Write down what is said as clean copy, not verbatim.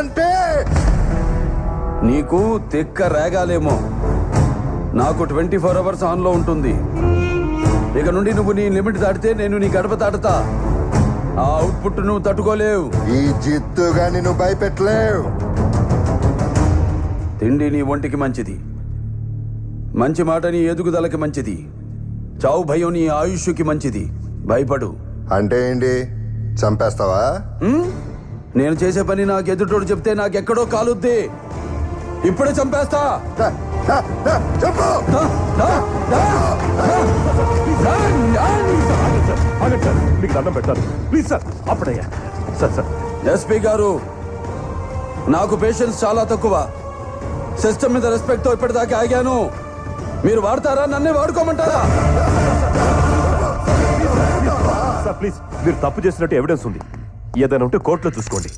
అంటే నీకు తిక్క రేగాలేమో. నాకు 24 hours ఆన్లో ఉంటుంది. ఇక నుండి నువ్వు నీ లిమిట్ దాటితే నేను నీ గడప దాటుతా. ఆ అవుట్పుట్ నువ్వు తట్టుకోలేవు. ఈ జిత్తుగాని నువ్వు భయపెట్టలేవు. తిండి నీ ఒంటికి మంచిది, మంచి మాట నీ ఎదుగుదలకి మంచిది, చావు భయం నీ ఆయుష్కి మంచిది. భయపడు. అంటే ఏంటి, చంపేస్తావా? నేను చేసే పని నాకు ఎదుటోడు చెప్తే నాకెక్కడో కాలుద్ది. ఇప్పుడే చంపేస్తా. చెప్పు. మీకు దండం పెట్టారు ప్లీజ్ సార్. అప్పుడయ్యా సార్. ఎస్పీ గారు, నాకు పేషెన్స్ చాలా తక్కువ. సిస్టమ్ మీద రెస్పెక్ట్ తో ఇప్పటిదాకా ఆగాను. మీరు వాడతారా, నన్నే వాడుకోమంటారా? సార్ ప్లీజ్, మీరు తప్పు చేసినట్టు ఎవిడెన్స్ ఉంది. ఏదైనా ఉంటే కోర్టులో చూసుకోండి.